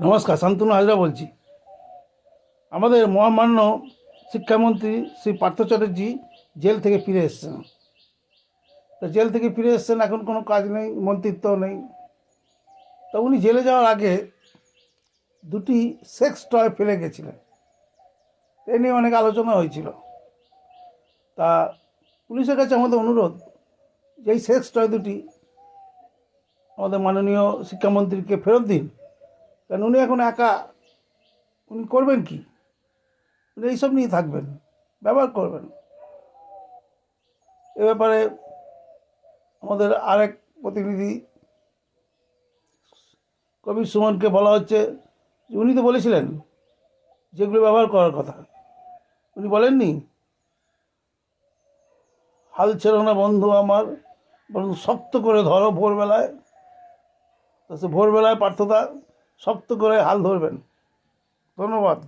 নমস্কার, শান্তনু হাজরা বলছি। আমাদের মহামান্য শিক্ষামন্ত্রী শ্রী পার্থ চ্যাটার্জি জেল থেকে ফিরে এসেছেন। তা জেল থেকে ফিরে এসেছেন, এখন কোনো কাজ নেই, মন্ত্রিত্বও নেই। তা উনি জেলে যাওয়ার আগে দুটি সেক্স টয় ফেলে গেছিলেন। এ নিয়ে অনেক আলোচনা হয়েছিল। তা পুলিশের কাছে আমাদের অনুরোধ যে এই সেক্স টয় দুটি আমাদের মাননীয় শিক্ষামন্ত্রীকে ফেরত দিন। কারণ উনি এখন একা, উনি করবেন কি? উনি এইসব নিয়ে থাকবেন, ব্যবহার করবেন। এ ব্যাপারে আমাদের আরেক প্রতিনিধি কবির সুমনকে বলা হচ্ছে যে উনি তো বলেছিলেন যেগুলো ব্যবহার করার কথা, উনি বলেননি হাল ছেড়ো না বন্ধু আমার, বরং শক্ত করে ধরো ভোরবেলায়। তো সে ভোরবেলায় পার্থদা শক্ত করে হাল ধরবেন। ধন্যবাদ।